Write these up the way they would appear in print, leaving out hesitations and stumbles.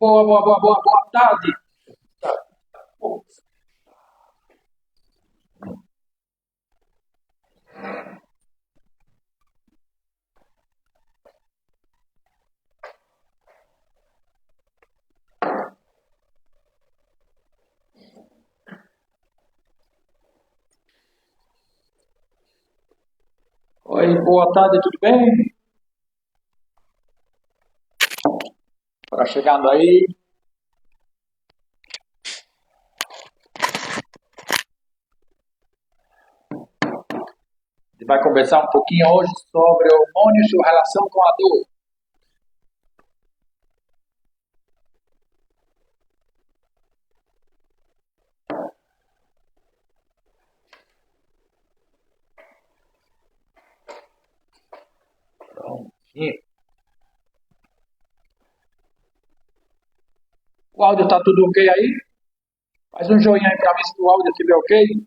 Boa tarde. Tá. Oi, boa tarde, tudo bem? Para chegando aí. A gente vai conversar um pouquinho hoje sobre hormônios e sua relação com a dor. Prontinho. O áudio tá tudo ok aí? Faz um joinha aí para mim se o áudio estiver ok.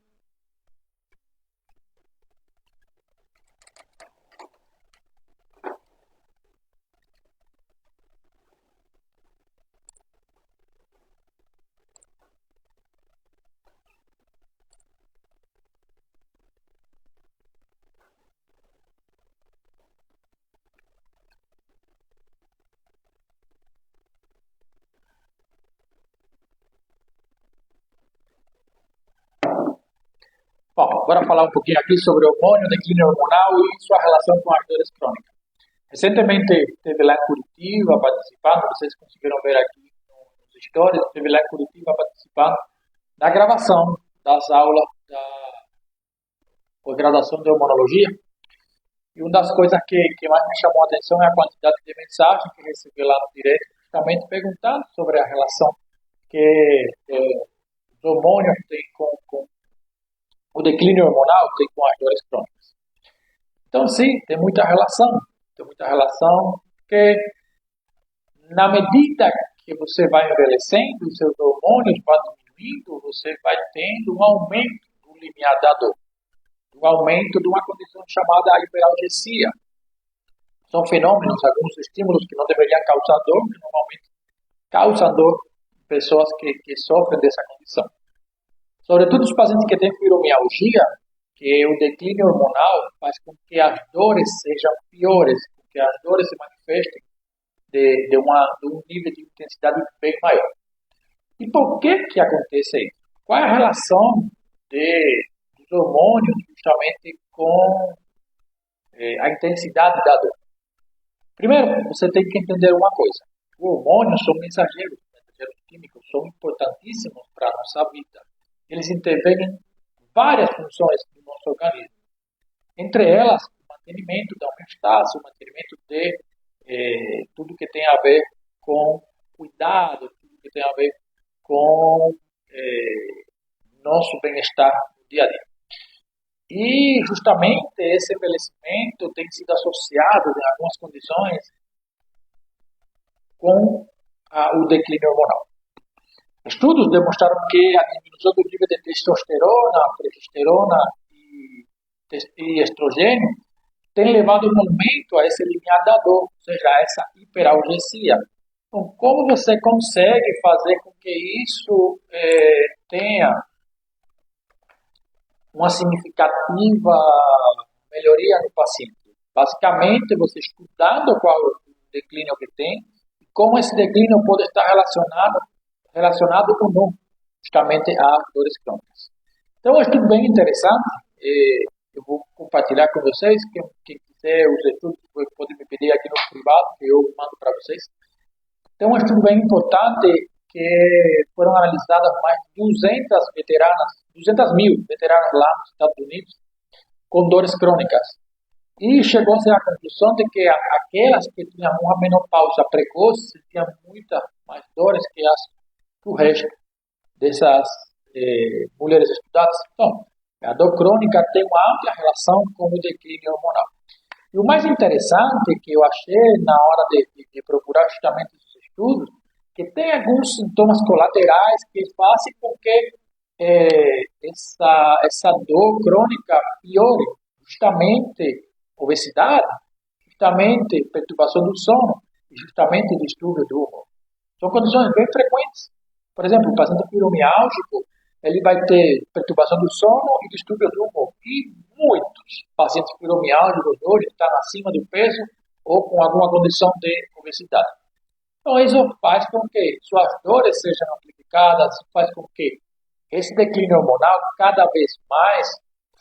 Bom, agora falar um pouquinho aqui sobre o hormônio, declínio hormonal e sua relação com as dores crônicas. Recentemente esteve lá em Curitiba participando, vocês conseguiram ver aqui nos stories, esteve lá em Curitiba participando da gravação das aulas da pós-graduação de hormonologia. E uma das coisas que mais me chamou a atenção é a quantidade de mensagens que recebi lá no direito, justamente perguntando sobre a relação que os hormônios têm com o declínio hormonal, tem com as dores crônicas. Então, sim, tem muita relação. Tem muita relação porque, na medida que você vai envelhecendo, os seus hormônios vão diminuindo, você vai tendo um aumento do limiar da dor, um aumento de uma condição chamada hiperalgesia. São fenômenos, alguns estímulos que não deveriam causar dor, que normalmente causam dor em pessoas que sofrem dessa condição. Sobretudo os pacientes que têm fibromialgia, que o declínio hormonal faz com que as dores sejam piores, com que as dores se manifestem de um nível de intensidade bem maior. E por que acontece isso? Qual é a relação dos hormônios justamente com a intensidade da dor? Primeiro, você tem que entender uma coisa. Os hormônios são mensageiros químicos, são importantíssimos para a nossa vida. Eles intervêm em várias funções do nosso organismo. Entre elas, o mantenimento da homeostase, o mantenimento de tudo que tem a ver com cuidado, tudo que tem a ver com nosso bem-estar no dia a dia. E, justamente, esse envelhecimento tem sido associado, em algumas condições, com o declínio hormonal. Estudos demonstraram que a diminuição do nível de testosterona, progesterona e estrogênio tem levado um aumento a esse limiar da dor, ou seja, a essa hiperalgesia. Então, como você consegue fazer com que isso tenha uma significativa melhoria no paciente? Basicamente, você estudando qual é o declínio que tem e como esse declínio pode estar relacionado ou não, justamente às dores crônicas. Então, é um estudo bem interessante. Eu vou compartilhar com vocês. Quem quiser os estudos pode me pedir aqui no privado, que eu mando para vocês. Então, é um estudo bem importante que foram analisadas mais de 200 mil veteranas lá nos Estados Unidos com dores crônicas. E chegou-se à conclusão de que aquelas que tinham uma menopausa precoce tinham muitas mais dores que o resto dessas mulheres estudadas. Então, a dor crônica tem uma ampla relação com o declínio hormonal. E o mais interessante que eu achei na hora de procurar justamente esses estudos, que tem alguns sintomas colaterais que fazem com que essa dor crônica piore, justamente obesidade, justamente perturbação do sono, e justamente distúrbio do humor. São condições bem frequentes. Por exemplo, o paciente fibromialgico, ele vai ter perturbação do sono e distúrbio do humor. E muitos pacientes fibromialgicos hoje estão acima do peso ou com alguma condição de obesidade. Então, isso faz com que suas dores sejam amplificadas, faz com que esse declínio hormonal cada vez mais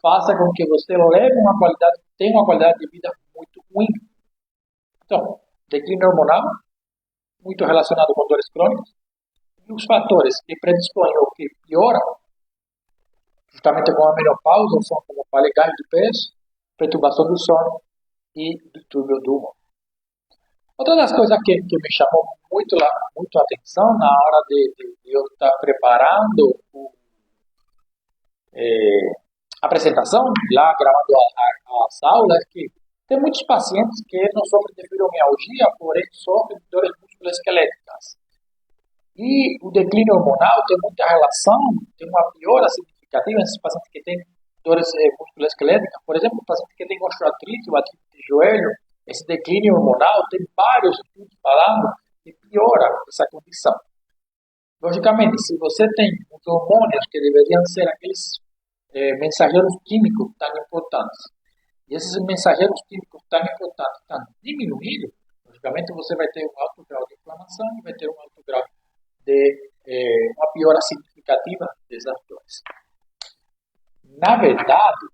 faça com que você tenha uma qualidade de vida muito ruim. Então, declínio hormonal, muito relacionado com dores crônicas, e os fatores que predispõem ou que pioram, justamente com a menopausa, são, como eu falei, ganho de peso, perturbação do sono e distúrbio do humor. Outra das coisas que me chamou muito a atenção na hora de eu estar preparando a apresentação, lá gravando as aulas, é que tem muitos pacientes que não sofrem de fibromialgia, porém sofrem de dores musculoesqueléticas. E o declínio hormonal tem muita relação, tem uma piora significativa nesses pacientes que têm dores musculoesqueléticas. Por exemplo, o paciente que tem osteoartrite ou artrite de joelho, esse declínio hormonal tem vários estudos falando que piora essa condição. Logicamente, se você tem os hormônios que deveriam ser aqueles mensageiros químicos tão importantes, e esses mensageiros químicos tão importantes estão diminuindo, logicamente você vai ter um alto grau de inflamação e vai ter um alto grau de uma piora significativa dessas dores. Na verdade,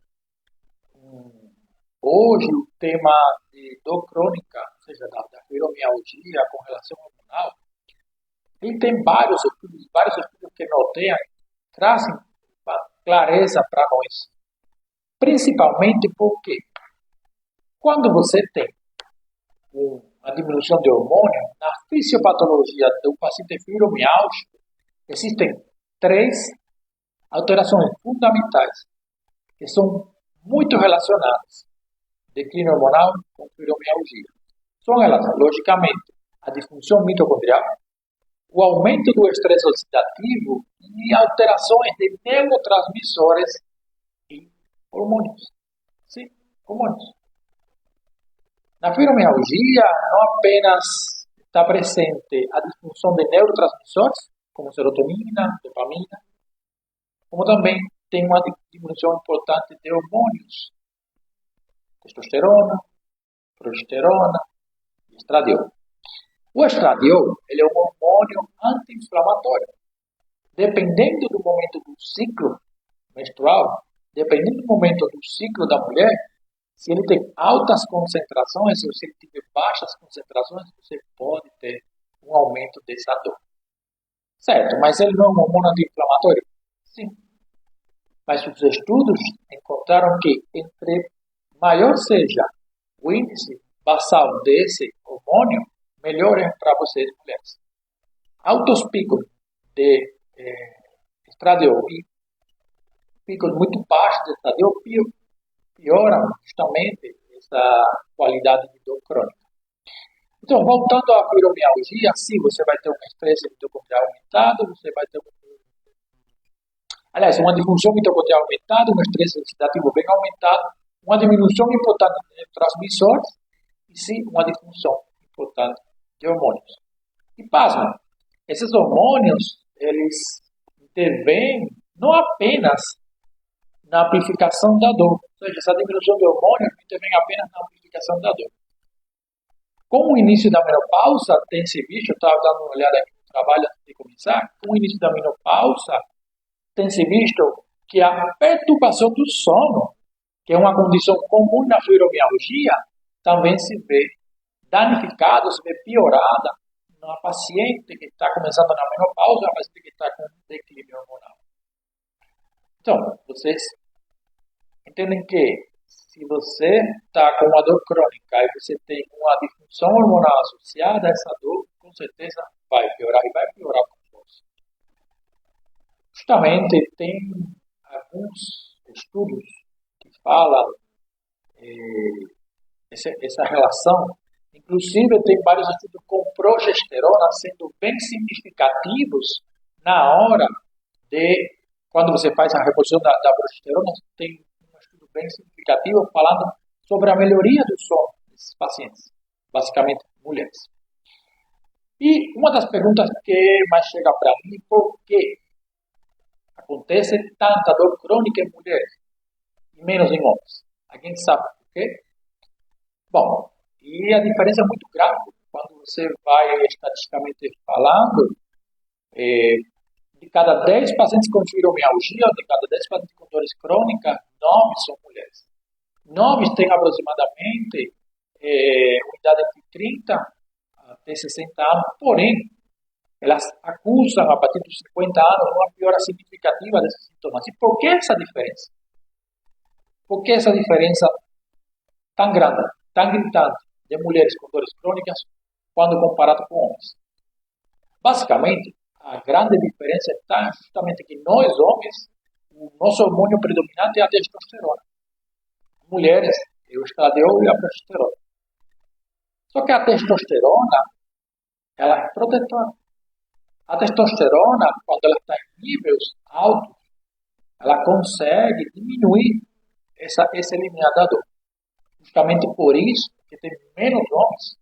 hoje o tema de dor crônica, ou seja, da fibromialgia com relação hormonal, ele tem vários estudos que noteiam, trazem clareza para nós. Principalmente porque quando você tem uma diminuição de hormônio, na fisiopatologia do paciente fibromialgico, existem 3 alterações fundamentais que são muito relacionadas, declínio hormonal com fibromialgia. São elas, logicamente, a disfunção mitocondrial, o aumento do estresse oxidativo e alterações de neurotransmissores e hormônios. Sim, hormônios. Na fibromialgia, não apenas está presente a disfunção de neurotransmissores, como serotonina, dopamina, como também tem uma diminuição importante de hormônios, testosterona, progesterona e estradiol. O estradiol ele é um hormônio anti-inflamatório. Dependendo do momento do ciclo menstrual, dependendo do momento do ciclo da mulher, se ele tem altas concentrações, ou se ele tiver baixas concentrações, você pode ter um aumento dessa dor. Certo, mas ele não é um hormônio anti-inflamatório? Sim. Mas os estudos encontraram que entre maior seja o índice basal desse hormônio, melhor é para vocês mulheres. Altos picos de estradiol e picos muito baixos de estradiol pioram justamente essa qualidade de dor crônica. Então, voltando à fibromialgia, sim, você vai ter um estresse mitocondrial aumentado, você vai ter uma disfunção mitocondrial aumentada, um estresse oxidativo bem aumentado, uma diminuição importante de transmissores e sim, uma disfunção importante de hormônios. E pasma, esses hormônios, eles intervêm não apenas na amplificação da dor, ou seja, essa diminuição de hormônios intervém apenas na amplificação da dor. Com o início da menopausa, tem-se visto, eu estava dando uma olhada aqui no trabalho antes de começar, com o início da menopausa, tem-se visto que a perturbação do sono, que é uma condição comum na fibromialgia, também se vê danificada, se vê piorada na paciente que está começando na menopausa, na paciente que está com declínio hormonal. Então, vocês entendem que se você está com uma dor crônica e você tem uma disfunção hormonal associada a essa dor, com certeza vai piorar e vai piorar com força. Justamente tem alguns estudos que falam essa relação. Inclusive tem vários estudos com progesterona sendo bem significativos na hora de quando você faz a reposição da progesterona, tem um estudo bem significativo falando sobre a melhoria do sono desses pacientes, basicamente mulheres. E uma das perguntas que mais chega para mim, por que acontece tanta dor crônica em mulheres e menos em homens? Alguém sabe por quê? Bom, e a diferença é muito grande. Quando você vai estatisticamente falando, eh, de cada 10 pacientes com fibromialgia, de cada 10 pacientes com dores crônicas, 9 são mulheres. 9 têm aproximadamente uma idade entre 30 até 60 anos, porém, elas acusam a partir dos 50 anos uma piora significativa desses sintomas. E por que essa diferença? Por que essa diferença tão grande, tão gritante, de mulheres com dores crônicas quando comparado com homens? Basicamente, a grande diferença está justamente que nós, homens, o nosso hormônio predominante é a testosterona. Mulheres, é o estradiol e a progesterona. Só que a testosterona, ela é protetora. A testosterona, quando ela está em níveis altos, ela consegue diminuir esse limiar da dor. Justamente por isso que tem menos homens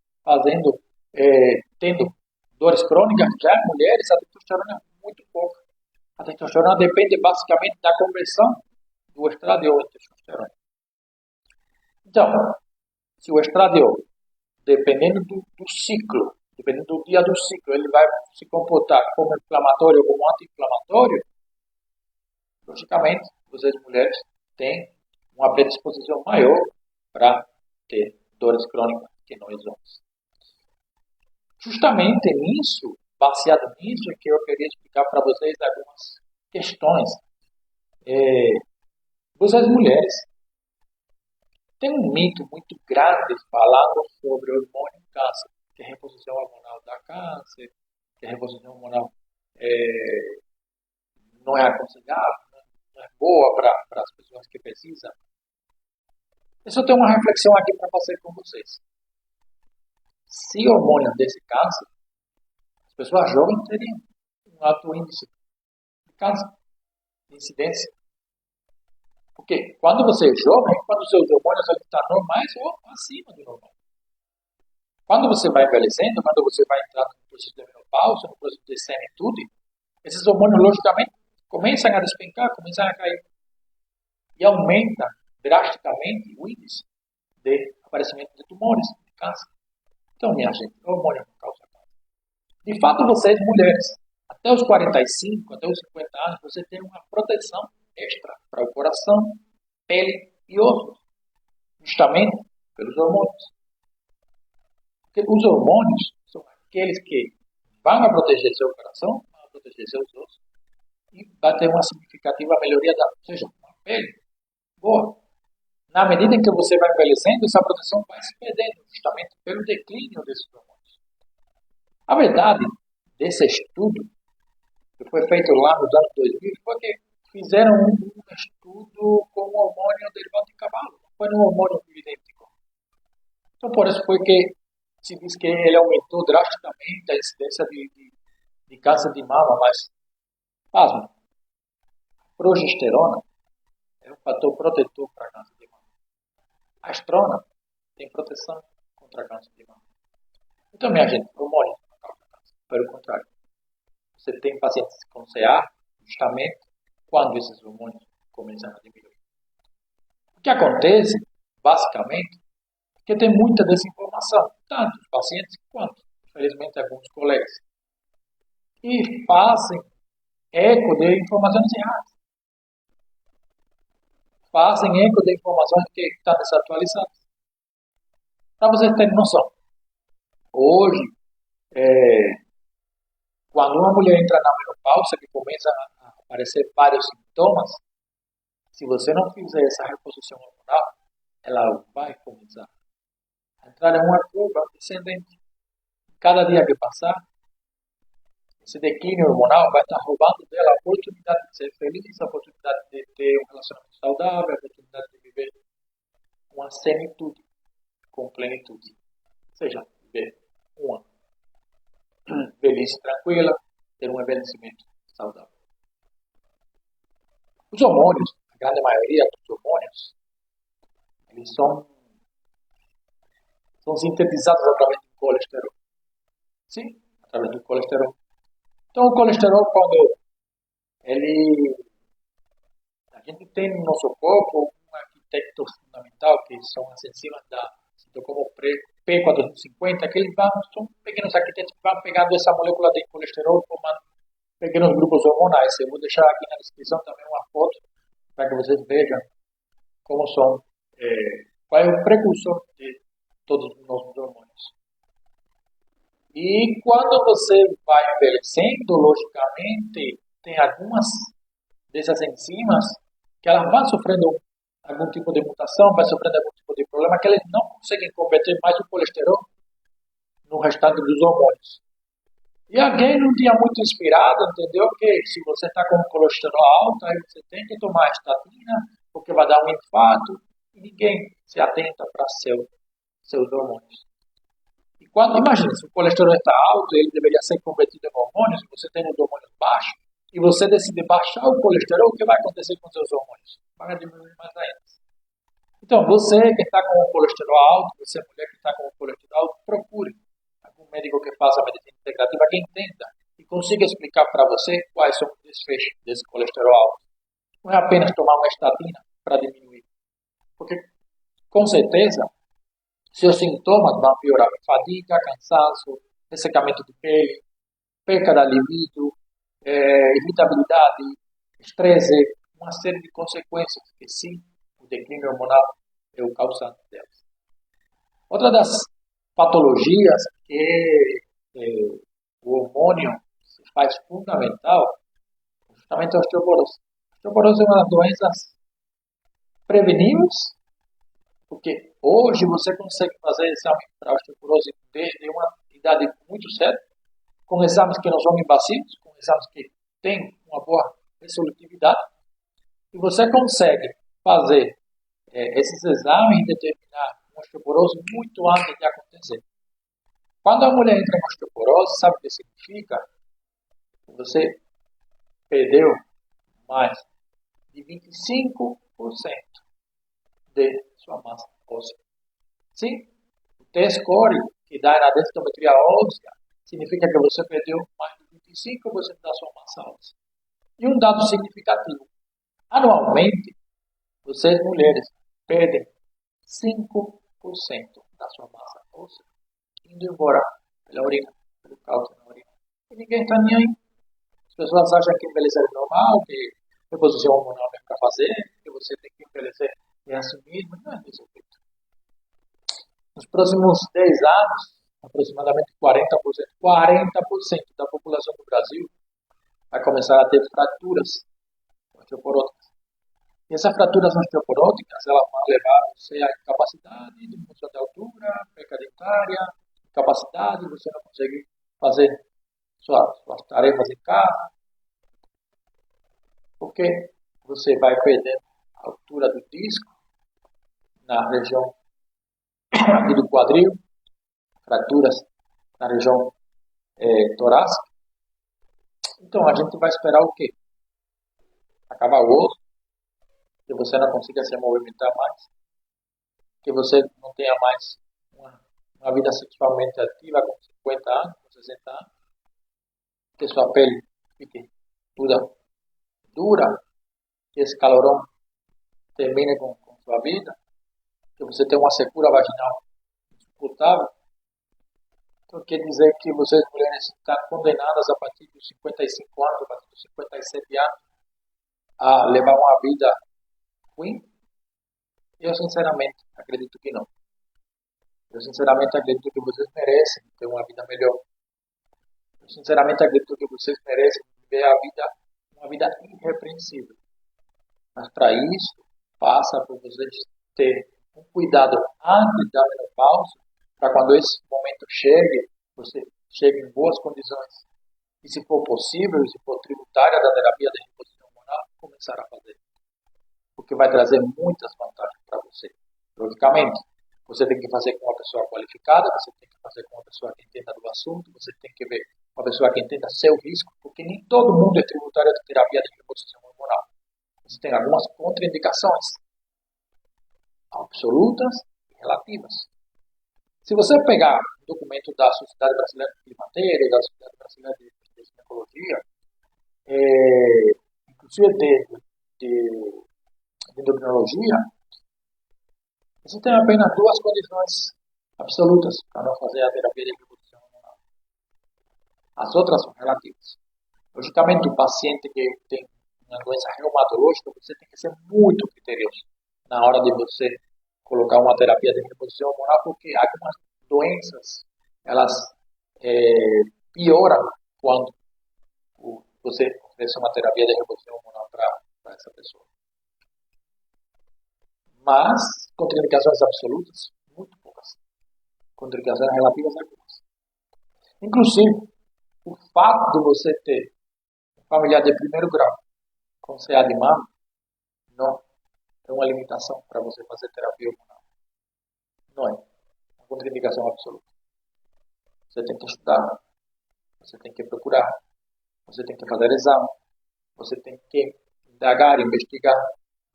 tendo dores crônicas, já em mulheres a testosterona é muito pouca. A testosterona depende basicamente da conversão do estradiol em testosterona. Então, se o estradiol, dependendo do ciclo, dependendo do dia do ciclo, ele vai se comportar como inflamatório ou como anti-inflamatório, logicamente, vocês mulheres têm uma predisposição maior para ter dores crônicas que nós homens. Justamente nisso, baseado nisso, é que eu queria explicar para vocês algumas questões. Vocês mulheres têm um mito muito grande falando sobre o hormônio câncer, que a reposição hormonal dá câncer, que a reposição hormonal não é aconselhável, não é boa para as pessoas que precisam. Eu só tenho uma reflexão aqui para fazer com vocês. Se o hormônio desse câncer, as pessoas jovens teriam um alto índice de câncer, de incidência. Porque quando você é jovem, quando os seus hormônios estão normais ou acima do normal. Quando você vai envelhecendo, quando você vai entrar no processo de menopausa, no processo de senitude, esses hormônios, logicamente, começam a despencar, começam a cair. E aumenta drasticamente o índice de aparecimento de tumores, de câncer. Então, minha gente, o hormônio não causa câncer. De fato, vocês, mulheres, até os 45, até os 50 anos, você tem uma proteção extra para o coração, pele e ossos, justamente pelos hormônios. Porque os hormônios são aqueles que vão a proteger seu coração, vão a proteger seus ossos, e vai ter uma significativa melhoria ou seja, uma pele boa. Na medida em que você vai envelhecendo, essa proteção vai se perdendo, justamente pelo declínio desses hormônios. A verdade desse estudo, que foi feito lá nos anos 2000, foi que fizeram um estudo com um hormônio derivado de cavalo, não foi um hormônio idêntico. Então, por isso foi que se diz que ele aumentou drasticamente a incidência de câncer de mama, mas, pasmo, progesterona é um fator protetor para câncer de mama. A estrona tem proteção contra câncer de mama. Então, minha gente, hormônio não causa câncer. Pelo contrário, você tem pacientes com CA justamente quando esses hormônios começam a diminuir. O que acontece, basicamente, é que tem muita desinformação, tanto os pacientes quanto, infelizmente, alguns colegas, que fazem eco de informações erradas. Fazem eco de informações que estão desatualizadas. Para vocês terem noção, hoje, quando uma mulher entra na menopausa, que começa a aparecer vários sintomas, se você não fizer essa reposição hormonal, ela vai começar a entrar em uma curva descendente. Cada dia que passar, esse declínio hormonal vai estar roubando dela a oportunidade de ser feliz, a oportunidade de ter um relacionamento saudável, a oportunidade de viver uma senitude com plenitude. Ou seja, viver uma velhice tranquila, ter um envelhecimento saudável. Os hormônios, a grande maioria dos hormônios, eles são sintetizados através do colesterol. Sim, através do colesterol. Então, o colesterol, quando ele, a gente tem no nosso corpo um arquiteto fundamental, que são as enzimas como P450, que eles são pequenos arquitetos que vão pegando essa molécula de colesterol, formando pequenos grupos hormonais. Eu vou deixar aqui na descrição também uma foto para que vocês vejam como são, qual é o precursor de todos os nossos hormônios. E quando você vai envelhecendo, logicamente, tem algumas dessas enzimas que elas vão sofrendo algum tipo de mutação, vai sofrendo algum tipo de problema, que eles não conseguem converter mais o colesterol no restante dos hormônios. E alguém, num dia muito inspirado, entendeu que se você está com o colesterol alto, aí você tem que tomar estatina, porque vai dar um infarto, e ninguém se atenta para seus hormônios. E quando, imagina, se o colesterol está alto, ele deveria ser convertido em hormônios, você tem os hormônios baixos, e você decide baixar o colesterol, o que vai acontecer com seus hormônios? Vai diminuir mais ainda. Então, você que está com o colesterol alto, você mulher que está com o colesterol alto, procure algum médico que faça medicina integrativa, que entenda e consiga explicar para você quais são os desfechos desse colesterol alto. Não é apenas tomar uma estatina para diminuir. Porque, com certeza, seus sintomas vão piorar. Fadiga, cansaço, ressecamento de pele, perca da libido, irritabilidade, estresse, uma série de consequências que sim, o declínio hormonal é o causante delas. Outra das patologias que o hormônio se faz fundamental é justamente a osteoporose. A osteoporose é uma das doenças preveníveis, porque hoje você consegue fazer exame para osteoporose desde uma idade muito cedo, com exames que não são invasivos, com exames que têm uma boa resolutividade, e você consegue fazer esses exames e determinar uma osteoporose muito antes de acontecer. Quando a mulher entra em osteoporose, sabe o que significa? Você perdeu mais de 25% de sua massa óssea. Sim, o T-score que dá na densitometria óssea significa que você perdeu mais de 25% da sua massa óssea. E um dado significativo, anualmente, vocês mulheres perdem 5% da sua massa óssea indo embora pela urina, pelo cálcio na urina. E ninguém está nem aí. As pessoas acham que envelhecer é normal, que reposição hormonal é para fazer, que você tem que envelhecer e assumir, mas não é desse jeito. Nos próximos 10 anos, aproximadamente 40% da população do Brasil vai começar a ter fraturas osteoporóticas. E essas fraturas osteoporóticas, elas vão levar você à incapacidade, diminuição de altura, perca dentária, incapacidade, você não consegue fazer suas tarefas em casa, porque você vai perdendo a altura do disco na região aqui do quadril, fraturas na região torácica. Então a gente vai esperar o quê? Acabar o osso, que você não consiga se movimentar mais, que você não tenha mais uma vida sexualmente ativa com 50 anos, com 60 anos, que sua pele fique toda dura, que esse calorão termine com sua vida, que você tenha uma secura vaginal insuportável. Então quer dizer que vocês mulheres estão condenadas a partir dos 55 anos, a partir dos 57 anos, a levar uma vida ruim? Eu sinceramente acredito que não. Eu sinceramente acredito que vocês merecem ter uma vida melhor. Eu sinceramente acredito que vocês merecem viver uma vida irrepreensível. Mas para isso, passa por vocês terem um cuidado antes da menopausa, para quando esse momento chegue, você chegue em boas condições. E se for possível, se for tributária da terapia de reposição hormonal, começar a fazer. Porque vai trazer muitas vantagens para você. Logicamente, você tem que fazer com uma pessoa qualificada, você tem que fazer com uma pessoa que entenda do assunto, você tem que ver uma pessoa que entenda seu risco, porque nem todo mundo é tributário de terapia de reposição hormonal. Você tem algumas contraindicações absolutas e relativas. Se você pegar documento da Sociedade Brasileira de Climatério, da Sociedade Brasileira de Ginecologia, inclusive de endocrinologia, existem apenas duas condições absolutas para não fazer a terapia de reposição hormonal. As outras são relativas. Logicamente, o paciente que tem uma doença reumatológica, você tem que ser muito criterioso na hora de você colocar uma terapia de reposição hormonal, porque algumas doenças, elas pioram quando você oferece uma terapia de reposição hormonal para essa pessoa. Mas, contraindicações absolutas, muito poucas. Contraindicações relativas, algumas. Inclusive, o fato de você ter um familiar de primeiro grau com CA de mama, não é uma limitação para você fazer terapia hormonal. Não é uma contraindicação absoluta. Você tem que estudar, você tem que procurar, você tem que fazer exame, você tem que indagar, investigar,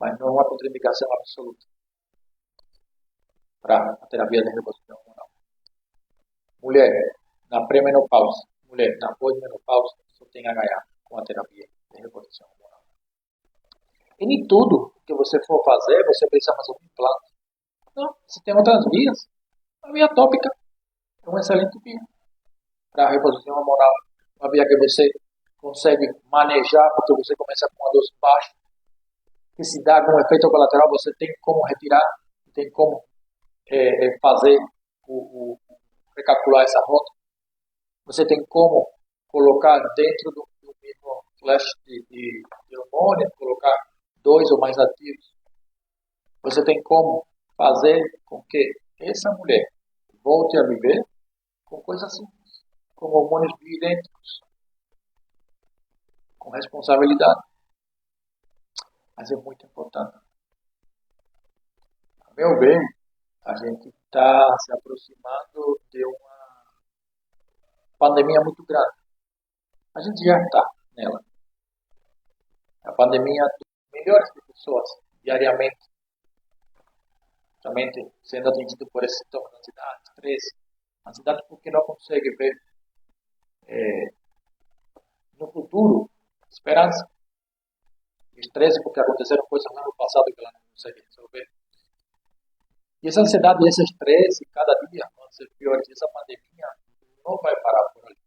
mas não é uma contraindicação absoluta para a terapia de reposição hormonal. Mulher na pré-menopausa, mulher na pós-menopausa, só tem a ganhar com a terapia de reposição hormonal. E nem tudo que você for fazer, você precisa fazer um implante. Não, você tem outras vias. A via tópica é uma excelente via para a reposição hormonal. Uma via que você consegue manejar, porque você começa com uma dose baixa, que se dá algum efeito colateral, você tem como retirar, tem como fazer recalcular essa rota. Você tem como colocar dentro do mesmo flash de hormônio, colocar 2 ou mais ativos. Você tem como fazer com que essa mulher volte a viver com coisas simples, com hormônios bioidênticos, com responsabilidade. Mas é muito importante. A meu ver, a gente está se aproximando de uma pandemia muito grande. A gente já está nela. A pandemia de milhões de pessoas diariamente, somente sendo atingido por esse sintoma de ansiedade, estresse. Ansiedade porque não consegue ver no futuro esperança. Estresse porque aconteceram coisas lá no passado que ela não consegue resolver. E essa ansiedade e esse estresse, cada dia vão ser piores. Essa pandemia não vai parar por ali.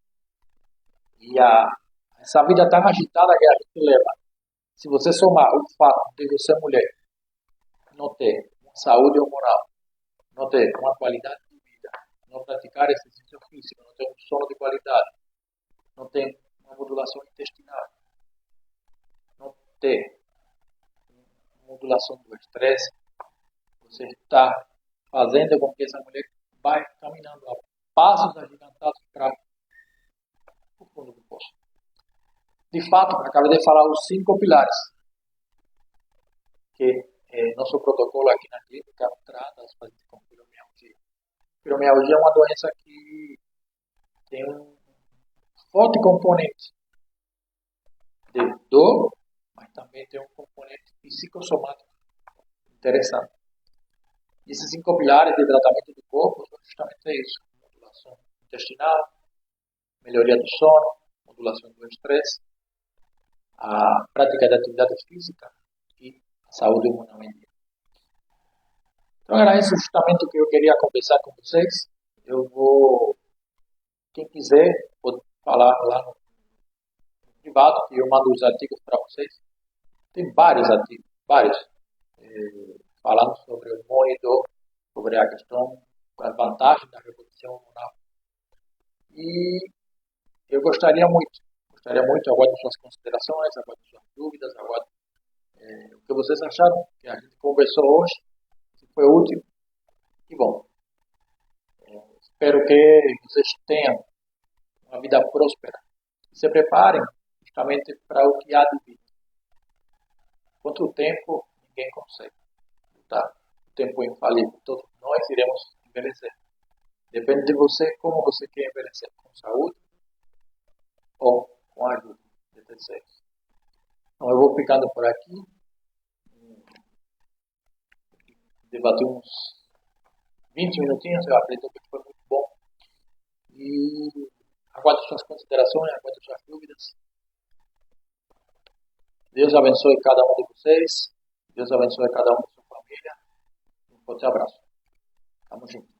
E essa vida tão agitada que a gente leva, se você somar o fato de você, mulher, não ter uma saúde hormonal, não ter uma qualidade de vida, não praticar exercício físico, não ter um sono de qualidade, não ter uma modulação intestinal, não ter uma modulação do estresse, você está fazendo com que essa mulher vai caminhando a passos agigantados para o fundo do poço. De fato, acabei de falar os 5 pilares que nosso protocolo aqui na clínica trata as pacientes com fibromialgia. Fibromialgia é uma doença que tem um forte componente de dor, mas também tem um componente psicossomático interessante. E esses 5 pilares de tratamento do corpo são justamente isso: modulação intestinal, melhoria do sono, modulação do estresse, a prática de atividade física e a saúde hormonal em dia. Então era isso justamente o que eu queria conversar com vocês. Quem quiser, pode falar lá no privado, que eu mando os artigos para vocês. Tem vários artigos, falando sobre o hormônio, sobre a questão, as vantagens da reposição hormonal. E eu gostaria muito, aguardo suas considerações, aguardo suas dúvidas, aguardo o que vocês acharam que a gente conversou hoje, se foi útil. E bom, espero que vocês tenham uma vida próspera. Se preparem justamente para o que há de vir. Contra o tempo, ninguém consegue lutar. O tempo é infalível. Todos nós iremos envelhecer. Depende de você como você quer envelhecer. Com saúde ou com a ajuda de terceiros. Então eu vou ficando por aqui. Debati uns 20 minutinhos. Eu acredito que foi muito bom. E aguardo suas considerações, aguardo suas dúvidas. Deus abençoe cada um de vocês. Deus abençoe cada um da sua família. Um forte abraço. Tamo junto.